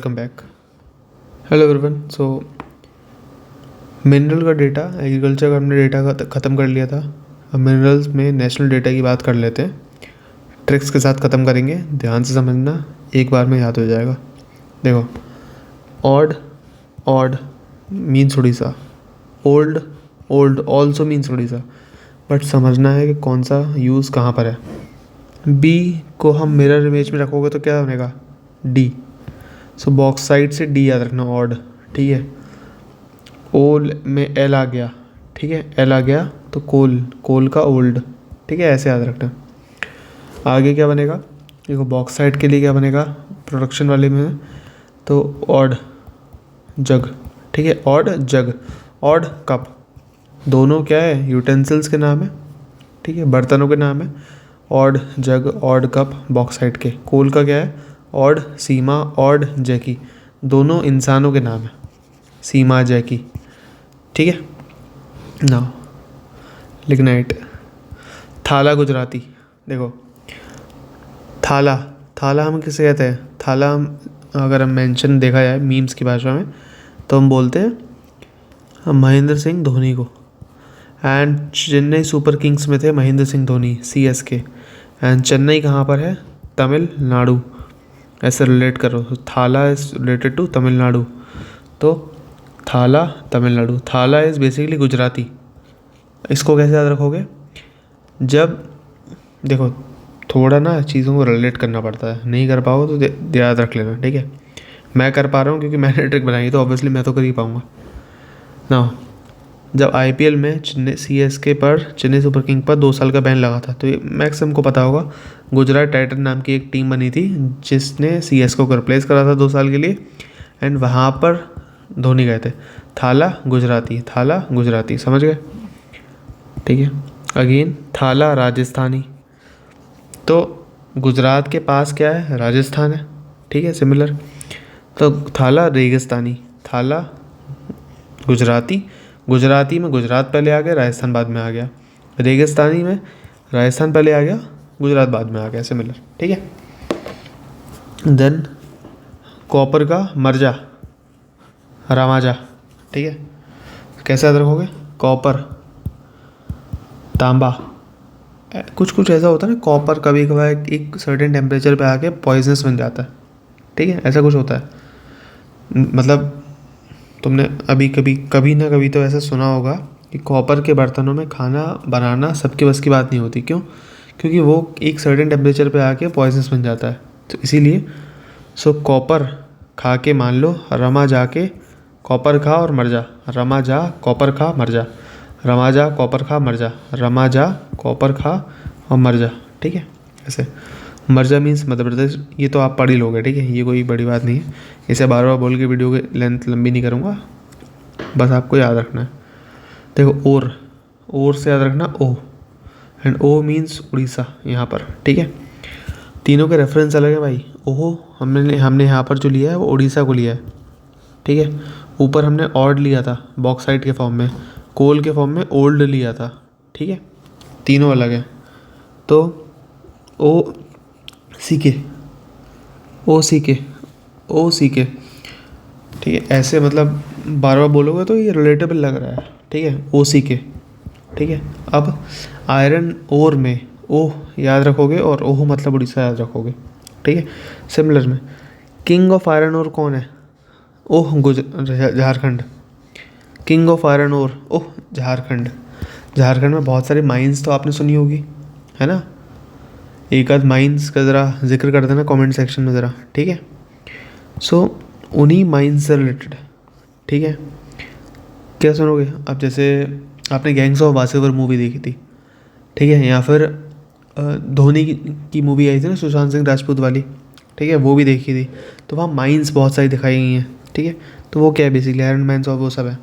Welcome back. Hello everyone. So mineral का data, agriculture का हमने डेटा ख़त्म कर लिया था। अब मिनरल्स में नेशनल डेटा की बात कर लेते हैं। ट्रिक्स के साथ ख़त्म करेंगे, ध्यान से समझना, एक बार में याद हो जाएगा। देखो, odd odd means Orissa, old old also means Orissa, but समझना है कि कौन सा यूज़ कहाँ पर है। बी को हम मिरर इमेज में रखोगे तो क्या बनेगा, डी। सो बॉक्स साइड से डी याद रखना, ऑड, ठीक है। ओल में एल आ गया, ठीक है, एल आ गया तो कोल, कोल का ओल्ड, ठीक है, ऐसे याद रखना। आगे क्या बनेगा, देखो बॉक्स साइड के लिए क्या बनेगा प्रोडक्शन वाले में, तो ऑड जग, ठीक है, ऑड जग, ऑड कप, दोनों क्या है, यूटेंसिल्स के नाम है, ठीक है, बर्तनों के नाम है। ऑड जग, ऑड कप बॉक्स साइड के। कोल का क्या है, ऑड सीमा, ऑड जैकी, दोनों इंसानों के नाम है, सीमा जैकी, ठीक है ना। लिग्नाइट, थाला गुजराती। देखो थाला, थाला हम किसे कहते हैं, थाला हम अगर हम मेंशन देखा जाए मीम्स की भाषा में तो हम बोलते हैं महेंद्र सिंह धोनी को। एंड चेन्नई सुपर किंग्स में थे महेंद्र सिंह धोनी, CSK। एंड चेन्नई कहाँ पर है, तमिलनाडु, ऐसे रिलेट करो। थाला इज़ रिलेटेड टू तमिलनाडु, तो थाला तमिलनाडु, थाला इज़ बेसिकली गुजराती। इसको कैसे याद रखोगे, जब देखो थोड़ा ना चीज़ों को रिलेट करना पड़ता है, नहीं कर पाओगे तो याद रख लेना, ठीक है। मैं कर पा रहा हूँ क्योंकि मैंने ट्रिक बनाई, तो ऑब्वियसली मैं तो कर ही पाऊँगा ना। जब IPL में चेन्नई CSK पर, चेन्नई सुपर किंग पर 2 साल का बैन लगा था, तो ये मैक्सिमम को पता होगा, गुजरात टाइटन नाम की एक टीम बनी थी जिसने CSK को रिप्लेस करा था 2 साल के लिए। एंड वहाँ पर धोनी गए थे। थाला गुजराती, थाला गुजराती, समझ गए, ठीक है। अगेन थाला राजस्थानी, तो गुजरात के पास क्या है, राजस्थान है, ठीक है, सिमिलर। तो थाला रेगिस्तानी, थाला गुजराती, गुजराती में गुजरात पहले आ गया, राजस्थान बाद में आ गया। रेगिस्तानी में राजस्थान पहले आ गया, गुजरात बाद में आ गया, सिमिलर, ठीक है। देन कॉपर का मरजा, रामाजा, ठीक है, कैसे याद रखोगे, कॉपर तांबा, कुछ कुछ ऐसा होता है ना, कॉपर कभी कभार एक सर्टेन टेम्परेचर पे आके पॉइजनस बन जाता है, ठीक है, ऐसा कुछ होता है। मतलब तुमने अभी कभी ना कभी तो ऐसा सुना होगा कि कॉपर के बर्तनों में खाना बनाना सबके बस की बात नहीं होती। क्यों, क्योंकि वो एक सर्टेन टेम्परेचर पे आके पॉइजनस बन जाता है, तो इसीलिए कॉपर खा के मान लो, रमा जाके कॉपर खा और मर जा, रमा जा कॉपर खा मर जा, रमा जा कॉपर खा मर जा, रमा जा कॉपर खा और मर जा, ठीक है। ऐसे मरजा मीन्स मध्य प्रदेश, ये तो आप पढ़ ही लोगे, ठीक है, ये कोई बड़ी बात नहीं है। इसे बार बार बोल के वीडियो की लेंथ लंबी नहीं करूँगा, बस आपको याद रखना है। देखो और से याद रखना ओ, एंड ओ मीन्स उड़ीसा यहाँ पर, ठीक है। तीनों के रेफरेंस अलग है भाई। ओहो हमने यहाँ पर जो लिया है वो उड़ीसा को लिया है, ठीक है। ऊपर हमने ऑड लिया था बॉक्स साइड के फॉर्म में, कोल के फॉर्म में ओल्ड लिया था, ठीक है, तीनों अलग है। तो ओ सी के, ओ सी के, ओ सी के, ठीक है, ऐसे मतलब बार बार बोलोगे तो ये रिलेटेबल लग रहा है, ठीक है, ओ सी के, ठीक है। अब आयरन ओर में ओह याद रखोगे और ओह मतलब उड़ीसा याद रखोगे, ठीक है। सिमिलर में किंग ऑफ आयरन ओर कौन है, oh Jharkhand, king of iron ore, oh Jharkhand. Jharkhand में बहुत सारी माइंस तो आपने सुनी होगी, है ना, एक आध माइंस का ज़रा जिक्र कर देना कमेंट सेक्शन में ज़रा, ठीक है। सो उन्हीं माइंस से रिलेटेड, ठीक है। क्या सुनोगे अब, जैसे आपने गैंग्स ऑफ वासेवर मूवी देखी थी, ठीक है, या फिर धोनी की मूवी आई थी ना सुशांत सिंह राजपूत वाली, ठीक है, वो भी देखी थी, तो वहाँ माइंस बहुत सारी दिखाई गई हैं, ठीक है। तो वो क्या है, बेसिकली आयरन माइंस और वो सब है।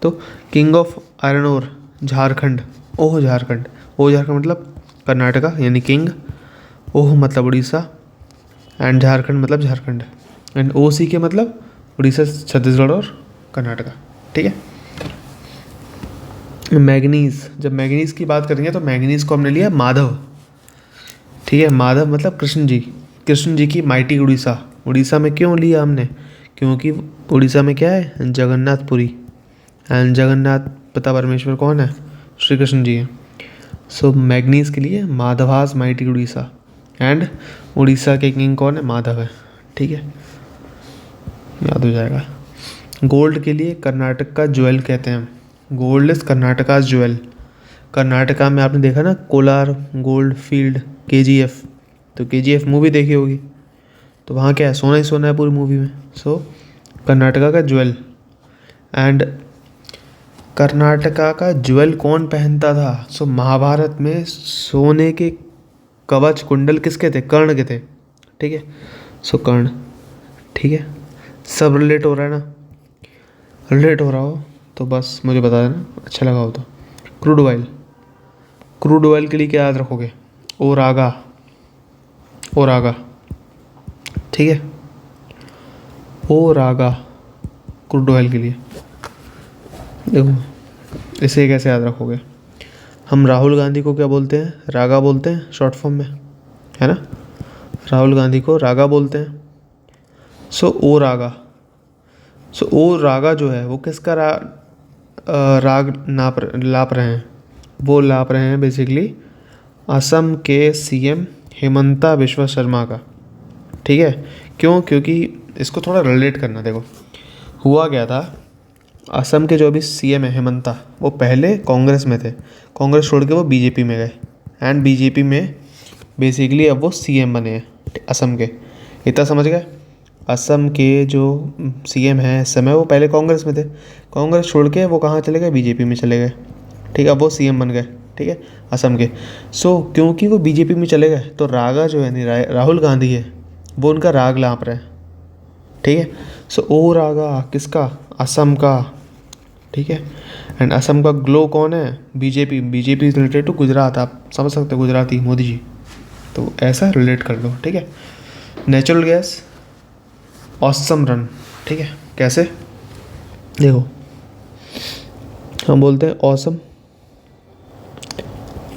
तो king of iron ore Jharkhand, oh Jharkhand, oh Jharkhand मतलब कर्नाटका यानी किंग, ओह मतलब उड़ीसा, एंड झारखंड मतलब झारखंड, एंड ओ सी के मतलब उड़ीसा, छत्तीसगढ़ और कर्नाटका, ठीक है। मैग्नीज़, जब मैग्नीज़ की बात करेंगे तो मैग्नीज़ को हमने लिया माधव, ठीक है, माधव मतलब कृष्ण जी, कृष्ण जी की माइटी उड़ीसा। उड़ीसा में क्यों लिया हमने, क्योंकि उड़ीसा में क्या है, जगन्नाथपुरी, एंड जगन्नाथ पिता परमेश्वर कौन है, श्री कृष्ण जी हैं। सो मैग्नीज के लिए माधवास माइटी उड़ीसा, एंड उड़ीसा के किंग कौन है, माधव है। ठीक है, याद हो जाएगा। गोल्ड के लिए कर्नाटक का ज्वेल कहते हैं, gold is Karnataka jewel. Karnataka में आपने देखा ना कोलार गोल्ड फील्ड, केजीएफ, तो केजीएफ मूवी देखी होगी, तो वहाँ क्या है, सोना ही सोना है पूरी मूवी में। सो कर्नाटका का ज्वेल। एंड कर्नाटका का ज्वेल कौन पहनता था, सो महाभारत में सोने के कवच कुंडल किसके थे, कर्ण के थे। ठीक है, सो कर्ण। ठीक है, सब रिलेट हो रहा है ना, रिलेट हो रहा हो तो बस मुझे बता देना, अच्छा लगा हो तो। क्रूड ऑयल, क्रूड ऑयल के लिए क्या याद रखोगे, ओरागा, ओरागा। ठीक है, ओरागा क्रूड ऑयल के लिए। देखो इसे कैसे याद रखोगे, हम राहुल गांधी को क्या बोलते हैं, रागा बोलते हैं शॉर्ट फॉर्म में, है ना, राहुल गांधी को रागा बोलते हैं। सो ओ रागा, सो ओ रागा जो है वो किसका राग लाप रहे हैं, वो लाप रहे हैं बेसिकली असम के सीएम हेमंता बिश्वा शर्मा का। ठीक है, क्यों, क्योंकि इसको थोड़ा रिलेट करना। देखो हुआ क्या था, असम के जो अभी सीएम है हेमंता, वो पहले कांग्रेस में थे, कांग्रेस छोड़ के वो बीजेपी में गए, एंड बीजेपी में बेसिकली अब वो सीएम बने हैं असम के। इतना समझ गए, असम के जो सीएम हैं इस समय वो पहले कांग्रेस में थे, कांग्रेस छोड़ के वो कहाँ चले गए, बीजेपी में चले गए। ठीक है, अब वो सीएम बन गए। ठीक है, असम के। सो क्योंकि वो बीजेपी में चले गए तो रागा जो है नहीं, राहुल गांधी है, वो उनका राग लाप रहे हैं। ठीक है, सो ओ रागा किसका, असम का। ठीक है, एंड असम का ग्लो कौन है, BJP, BJP is related to Gujarat, आप समझ सकते हो, गुजराती मोदी जी, तो ऐसा रिलेट कर लो। ठीक है, नेचुरल गैस ऑसम रन। ठीक है, कैसे, देखो हम बोलते हैं ऑसम,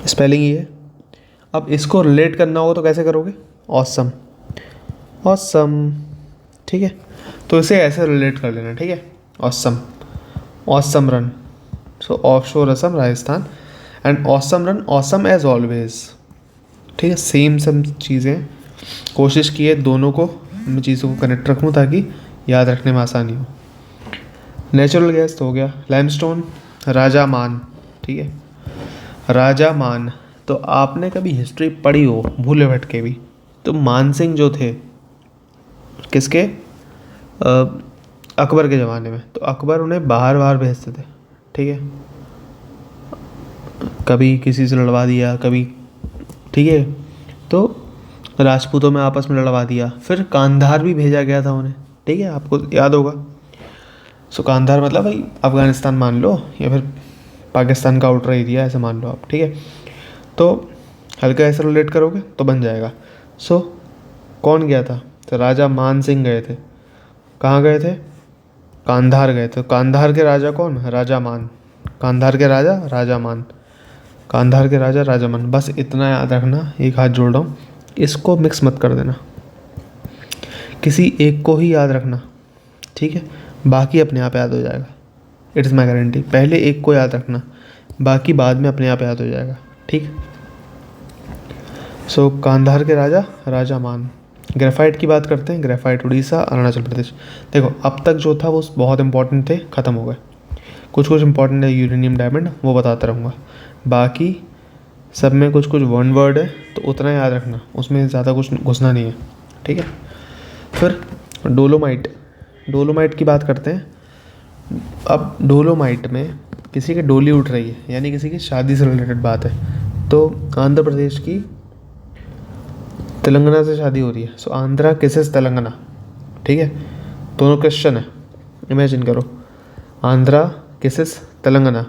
स्पेलिंग ये है। अब इसको रिलेट करना होगा तो कैसे करोगे, ऑसम, ऑसम। ठीक है, तो इसे ऐसे रिलेट कर लेना। ठीक है, awesome, awesome run, so off shore Assam Rajasthan, and awesome run, awesome as always. ठीक है, सेम सब चीज़ें, कोशिश की है दोनों को मैं चीज़ों को कनेक्ट रखूँ ताकि याद रखने में आसानी हो। नेचुरल गैस तो हो गया, लाइमस्टोन, राजा मान। ठीक है, राजा मान, तो आपने कभी हिस्ट्री पढ़ी हो भूले भटके भी, तो मान सिंह जो थे किसके, अकबर के ज़माने में, तो अकबर उन्हें बाहर बाहर भेजते थे। ठीक है, कभी किसी से लड़वा दिया, कभी, ठीक है, तो राजपूतों में आपस में लड़वा दिया, फिर कांधार भी भेजा गया था उन्हें। ठीक है, आपको याद होगा। सो कांधार मतलब भाई अफ़गानिस्तान मान लो, या फिर पाकिस्तान का आउटर एरिया ऐसे मान लो आप। ठीक है, तो हल्का ऐसे रिलेट करोगे तो बन जाएगा। सो कौन गया था, तो राजा मान सिंह गए थे, कहाँ गए थे, कांधार गए थे। कांधार के राजा कौन, राजा मान, कांधार के राजा राजा मान, कांधार के राजा राजा मान। बस इतना याद रखना, एक हाथ जोड़ रहा हूँ, इसको मिक्स मत कर देना, किसी एक को ही याद रखना। ठीक है, बाकी अपने आप याद हो जाएगा, इट इज़ माई गारंटी। पहले एक को याद रखना, बाकी बाद में अपने आप याद हो जाएगा। ठीक, सो कांधार के राजा राजा मान। ग्रेफाइट की बात करते हैं, ग्रेफाइट उड़ीसा अरुणाचल प्रदेश। देखो अब तक जो था वो बहुत इंपॉर्टेंट थे, ख़त्म हो गए। कुछ कुछ इंपॉर्टेंट है, यूरेनियम डायमंड, वो बताता रहूँगा। बाकी सब में कुछ कुछ वन वर्ड है तो उतना याद रखना, उसमें ज़्यादा कुछ घुसना नहीं है। ठीक है, फिर डोलोमाइट, डोलोमाइट की बात करते हैं। अब डोलोमाइट में किसी की डोली उठ रही है, यानी किसी की शादी से रिलेटेड बात है, तो आंध्र प्रदेश की तेलंगाना से शादी हो रही है। सो आंध्रा किसेस तेलंगाना। ठीक है, दोनों क्वेश्चन है, इमेजिन करो, आंध्रा किसेस तेलंगाना,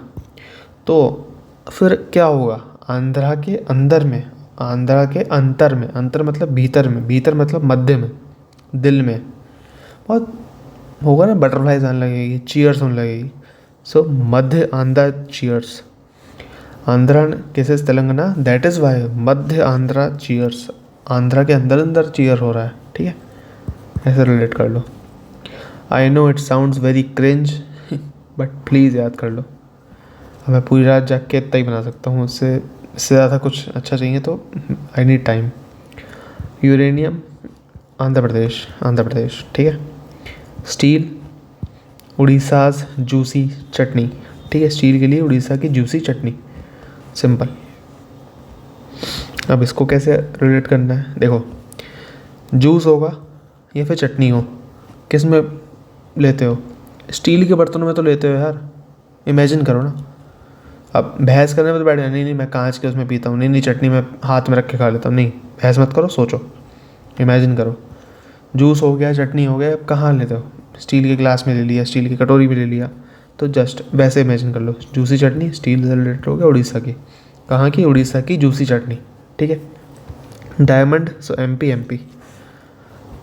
तो फिर क्या होगा, आंध्रा के अंदर में, आंध्रा के अंतर में, अंतर मतलब भीतर में, भीतर मतलब मध्य में, दिल में, बहुत होगा ना, बटरफ्लाइज आने लगेगी, चीयर्स होने लगेगी। So Madhya Andhra cheers, Andhra cases Telangana, that is why Madhya Andhra cheers, Andhra के अंदर अंदर चीयर हो रहा है। ठीक है, ऐसे रिलेट कर लो। I know it sounds very cringe but please याद कर लो। अब मैं पूरी रात जाग के इतना ही बना सकता हूँ, इससे ज़्यादा कुछ अच्छा चाहिए तो I need time. Uranium Andhra Pradesh, Andhra Pradesh, ठीक है। स्टील उड़ीसाज जूसी चटनी, ठीक है। स्टील के लिए उड़ीसा की जूसी चटनी, सिंपल। अब इसको कैसे रिलेट करना है, देखो जूस होगा या फिर चटनी हो, किस में लेते हो? स्टील के बर्तनों में तो लेते हो यार, इमेजिन करो ना। अब बहस करने में तो बैठ जाए, नहीं नहीं मैं कांच के उसमें पीता हूँ, नहीं नहीं चटनी में हाथ में रख के खा लेता हूँ, नहीं बहस मत करो, सोचो, इमेजिन करो। जूस हो गया, चटनी हो गया, अब कहाँ लेते हो? स्टील के गिलास में ले लिया, स्टील की कटोरी में ले लिया, तो जस्ट वैसे इमेजिन कर लो। जूसी चटनी स्टील से रिलेटेड हो गया, उड़ीसा की, कहाँ की? उड़ीसा की जूसी चटनी, ठीक है। डायमंड सो एमपी, एमपी,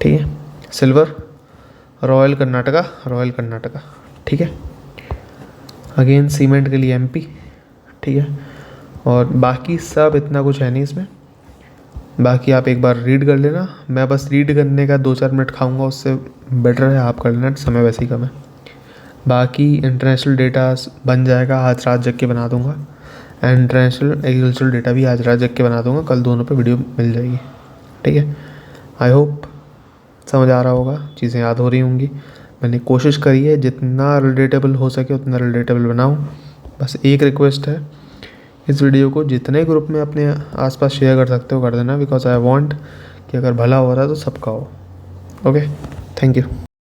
ठीक है। Silver royal Karnataka, royal Karnataka, ठीक है। अगेन सीमेंट के लिए एमपी, ठीक है। और बाकी सब इतना कुछ है नहीं इसमें, बाकी आप एक बार रीड कर लेना। मैं बस रीड करने का 2-4 मिनट खाऊंगा, उससे बेटर है आप कर लेना, समय वैसे ही कम है। बाकी इंटरनेशनल डेटा बन जाएगा, आज रात जग के बना दूंगा। एंड इंटरनेशनल एग्रीकल्चरल डेटा भी आज रात जग के बना दूंगा, कल दोनों पे वीडियो मिल जाएगी, ठीक है। आई होप समझ आ रहा होगा, चीज़ें याद हो रही होंगी। मैंने कोशिश करी है जितना रिलेटेबल हो सके उतना रिलेटेबल बनाऊँ। बस एक रिक्वेस्ट है, इस वीडियो को जितने ग्रुप में अपने आसपास शेयर कर सकते हो कर देना, बिकॉज आई वांट कि अगर भला हो रहा है तो सबका हो। Okay, thank you.